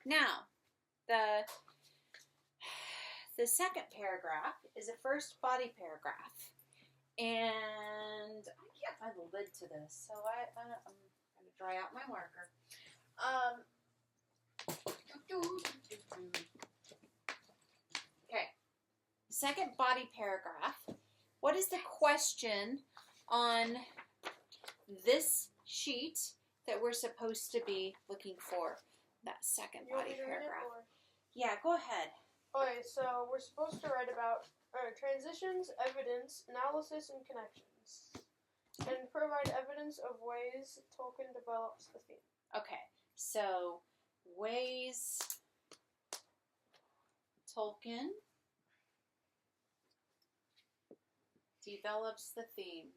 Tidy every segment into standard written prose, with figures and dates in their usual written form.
Now, the second paragraph is a first body paragraph. And I can't find the lid to this, so I'm going to dry out my marker. Okay. Second body paragraph. What is the question on this sheet that we're supposed to be looking for? That second body paragraph. Yeah, go ahead. Okay, so we're supposed to write about transitions, evidence, analysis, and connections. And provide evidence of ways Tolkien develops the theme. Okay, so ways Tolkien develops the theme.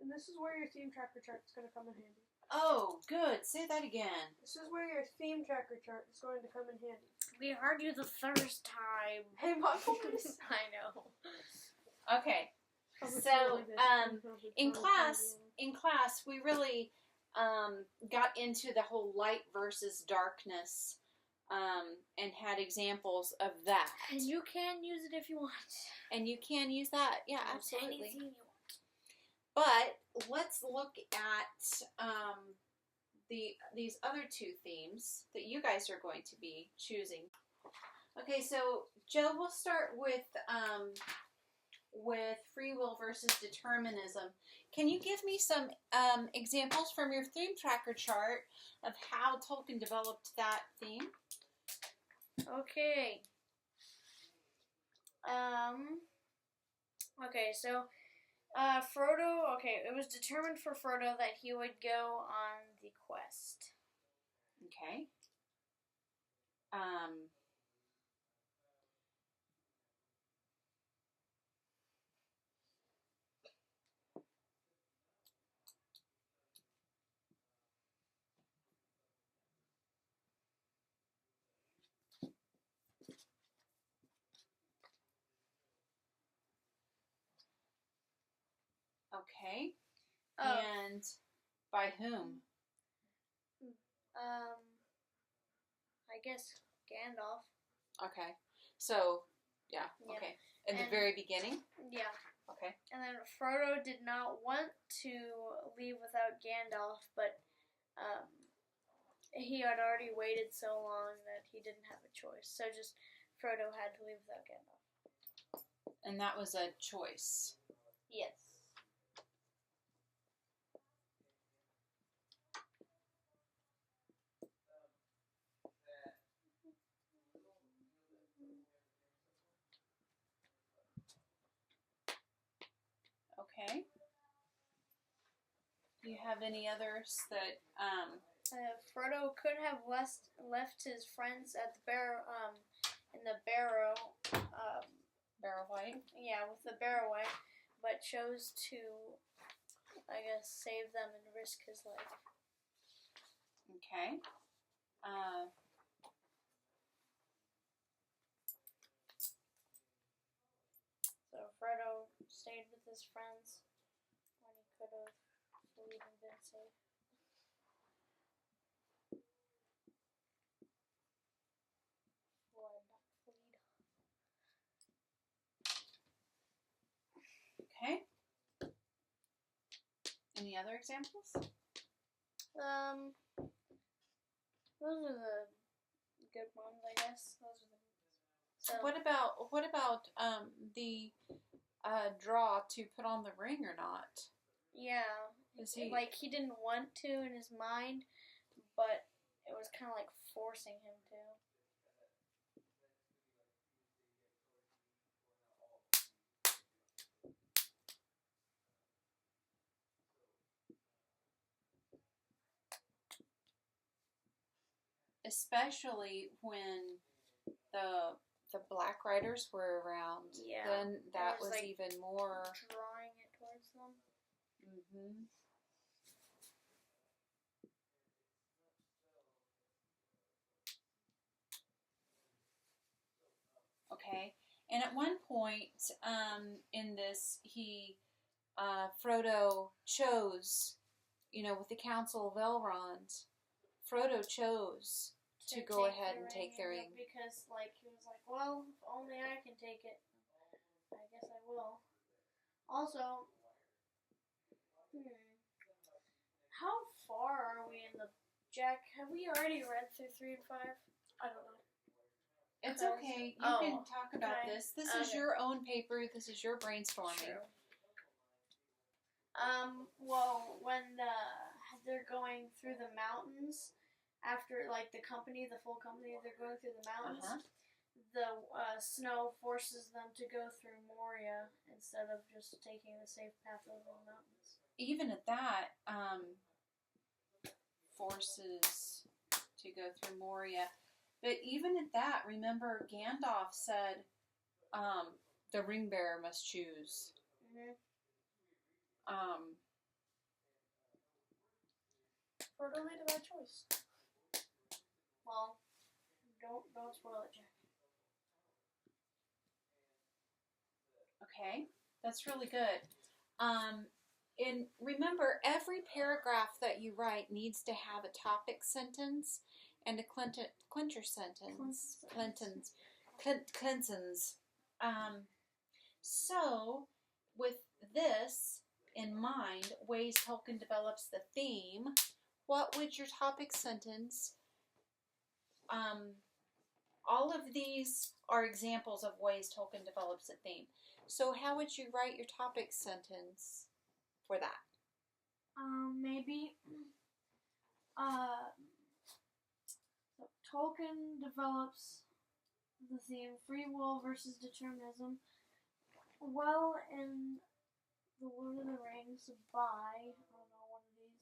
And this is where your theme tracker chart is going to come in handy. Oh, good. Say that again. This is where your theme tracker chart is going to come in handy. We heard you the first time. Hey, Mom, please. I know. Okay. So, in class, we really got into the whole light versus darkness, and had examples of that. And you can use it if you want. And you can use that, yeah, absolutely. Anything you want. But let's look at these other two themes that you guys are going to be choosing. Okay, so Joe, we'll start with free will versus determinism. Can you give me some examples from your theme tracker chart of how Tolkien developed that theme? Okay. Okay, so Frodo, okay, it was determined for Frodo that he would go on the quest. Okay. Okay. And by whom? I guess Gandalf. Okay. So, yeah. Okay. In the very beginning? Yeah. Okay. And then Frodo did not want to leave without Gandalf, but he had already waited so long that he didn't have a choice. So just Frodo had to leave without Gandalf. And that was a choice. Yes. Okay. Do you have any others that Frodo could have left his friends at the in the Barrow. Barrow-wight? Yeah, with the Barrow-wight, but chose to, I guess, save them and risk his life. Okay. So Frodo stayed with his friends when he could have even been safe. Okay. Any other examples? Those are the good ones, I guess. Those are the. So What about the draw to put on the ring or not? Yeah, like he didn't want to in his mind, but it was kind of like forcing him to. Especially when the Black Riders were around. Yeah. Then that was like even more drawing it towards them. Mhm. Okay. And at one point in this, Frodo chose, with the Council of Elrond, Frodo chose to go ahead and take the ring. Because, like, he was like, well, if only I can take it, I guess I will. Also, how far are we in the... Jack, have we already read through 3 and 5? I don't know. It's okay. You can talk about this. This is your own paper. This is your brainstorming. True. Well, when they're going through the mountains, after, like, the full company, they're going through the mountains, the snow forces them to go through Moria instead of just taking the safe path over the mountains. Even at that, forces to go through Moria. But even at that, remember Gandalf said the ring bearer must choose. Frodo made a bad choice. Well, don't spoil it, Jack. Okay, that's really good. And remember, every paragraph that you write needs to have a topic sentence and a clincher sentence. Clintons. So, with this in mind, ways Tolkien develops the theme, what would your topic sentence... all of these are examples of ways Tolkien develops a theme. So how would you write your topic sentence for that? Maybe, Tolkien develops the theme free will versus determinism well in The Lord of the Rings by, I don't know, one of these.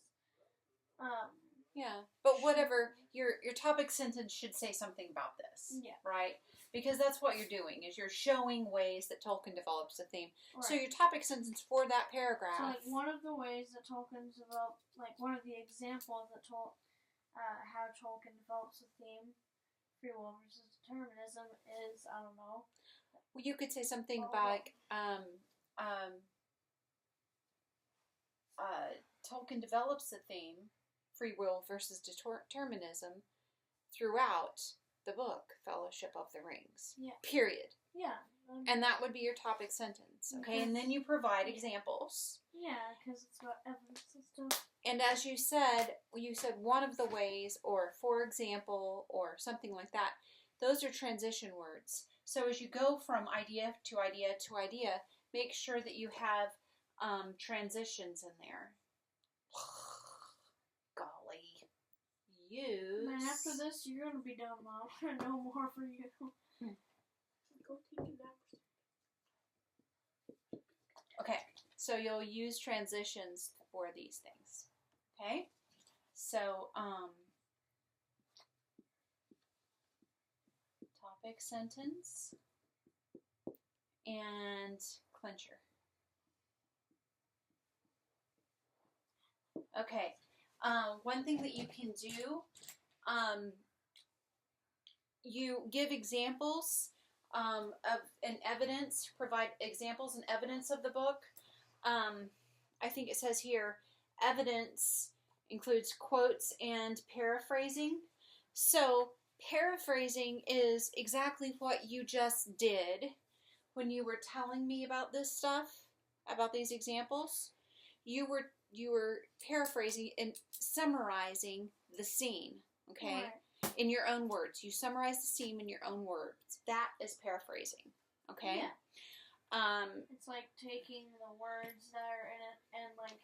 Yeah, but whatever, your topic sentence should say something about this, right? Because that's what you're doing, is you're showing ways that Tolkien develops a theme. Right. So your topic sentence for that paragraph... So, like, one of the ways that Tolkien developed, like, one of the examples that how Tolkien develops a theme, free will versus determinism, is, I don't know... Well, you could say something like, Tolkien develops a theme, free will versus determinism, throughout the book Fellowship of the Rings. Yeah. Period. Yeah. And that would be your topic sentence, okay? And then you provide examples. Yeah, because it's got evidence and stuff. And as you said one of the ways, or for example, or something like that, those are transition words. So as you go from idea to idea to idea, make sure that you have transitions in there. Golly. Use... Man, after this, you're going to be done, Mom. No more for you. Go take a nap. Okay, so you'll use transitions for these things. Okay? So, topic sentence and clincher. Okay. One thing that you can do, you give examples of and evidence, provide examples and evidence of the book. I think it says here, evidence includes quotes and paraphrasing. So paraphrasing is exactly what you just did when you were telling me about this stuff, about these examples. You were paraphrasing and summarizing the scene, okay? Right. In your own words. You summarize the scene in your own words. That is paraphrasing, okay? Yeah. It's like taking the words that are in it and, like,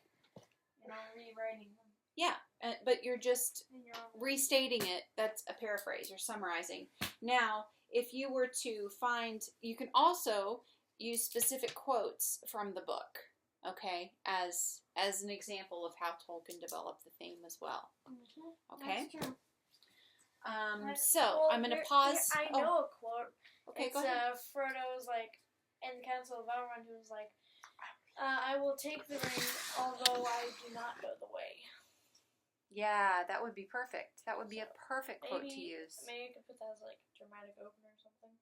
rewriting them. Yeah, but you're just restating it. That's a paraphrase. You're summarizing. Now, if you were to find, you can also use specific quotes from the book, okay, as an example of how Tolkien developed the theme as well. Mm-hmm. Okay? That's true. I'm going to pause. I know a quote. Okay, go ahead. Frodo's, like, in Council of Elrond, who's like, I will take the ring, although I do not know the way. Yeah, that would be perfect. That would be a perfect quote to use. Maybe you could put that as, like, dramatic opener or something.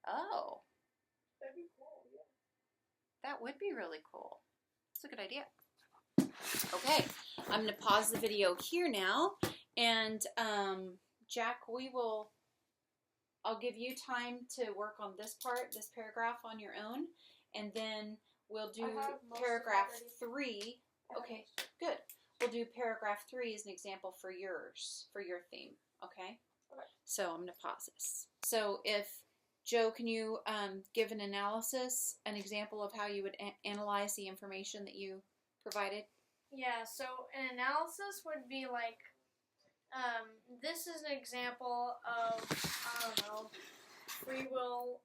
Oh. That'd be cool, yeah. That would be really cool. That's a good idea. Okay, I'm going to pause the video here now and Jack, I'll give you time to work on this paragraph on your own, and then we'll do I have most of it paragraph ready. 3. Okay, good. We'll do paragraph 3 as an example for your theme, okay? Okay. So I'm going to pause this. So Joe, can you give an example of how you would analyze the information that you provided? Yeah, so an analysis would be like, this is an example of, I don't know, free will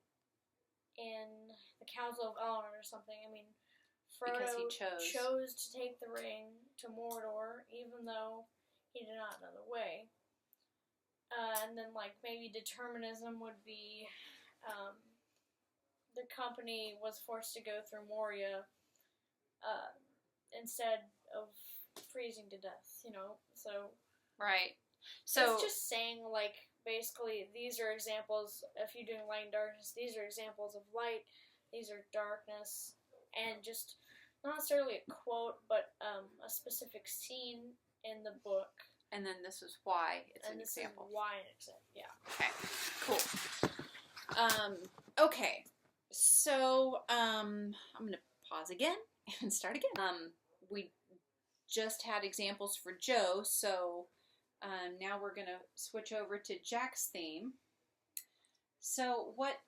in the Council of Elrond or something. I mean, Because Frodo he chose to take the ring to Mordor, even though he did not know the way. And then, like, maybe determinism would be, the company was forced to go through Moria, instead of freezing to death, you know? So, Right. So it's just saying, like, basically, these are examples, if you're doing light and darkness, these are examples of light, these are darkness, and just, not necessarily a quote, but a specific scene in the book. and then this is why it's an This example. is why an example, yeah. Okay, cool. Okay, so I'm going to pause again and start again. We just had examples for Joe, so now we're going to switch over to Jack's theme. So what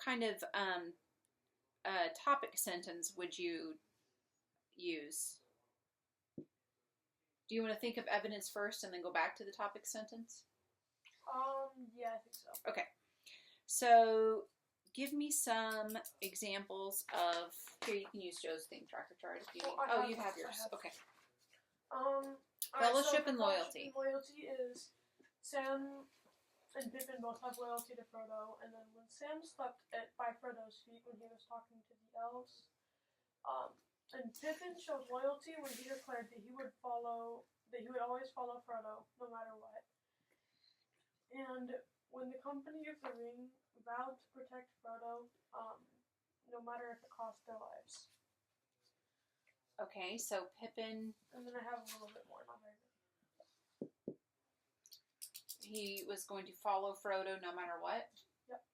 kind of topic sentence would you use? Do you want to think of evidence first and then go back to the topic sentence? Yeah, I think so. Okay. So, give me some examples of... Here, you can use Joe's theme tracker chart if you need. Well, you have yours. Okay. Fellowship and loyalty. Loyalty is Sam and Pippin both have loyalty to Frodo, and then when Sam slept by Frodo's feet when he was talking to the elves, and Pippin showed loyalty when he declared that he would always follow Frodo, no matter what. And when the Company of the Ring vowed to protect Frodo, no matter if it cost their lives. Okay, so Pippin... And then I have a little bit more, not very good. He was going to follow Frodo no matter what? Yep.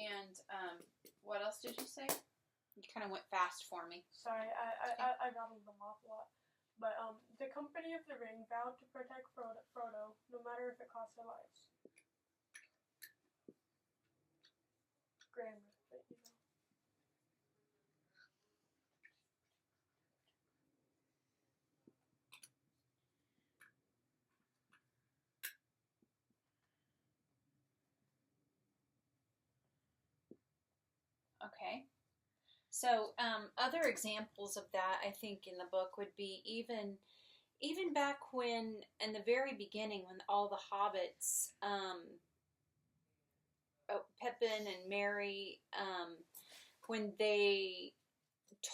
And what else did you say? You kind of went fast for me. Sorry, I rattled them off a lot. But the Company of the Ring vowed to protect Frodo, no matter if it cost their lives. Grammar, but you know. Okay. So other examples of that, I think, in the book would be even back when, in the very beginning, when all the hobbits, Pippin and Merry, when they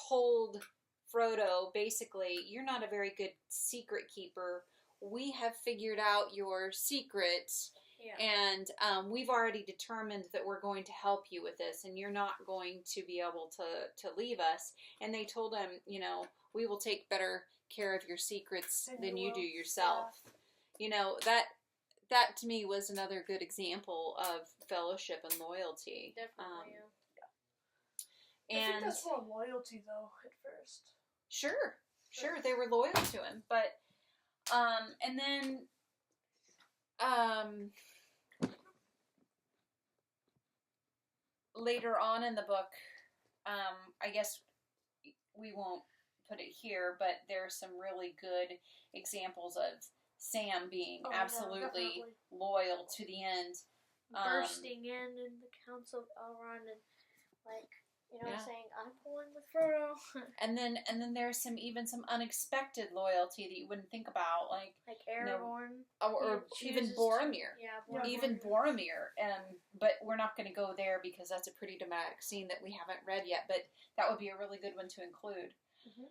told Frodo, basically, you're not a very good secret keeper. We have figured out your secrets. Yeah. And we've already determined that we're going to help you with this, and you're not going to be able to leave us. And they told him, you know, we will take better care of your secrets than you do yourself. Yeah. You know, that to me was another good example of fellowship and loyalty. Definitely, I think that's more loyalty, though, at first. Sure, they were loyal to him, but and then later on in the book, I guess we won't put it here, but there's some really good examples of Sam being absolutely loyal to the end. bursting in the Council of Elrond and, like, you know, saying, I'm pulling with Frodo. and then there's some unexpected loyalty that you wouldn't think about, like Aragorn. Or even Boromir. Yeah, Even Boromir. But we're not going to go there because that's a pretty dramatic scene that we haven't read yet, but that would be a really good one to include. Mm-hmm.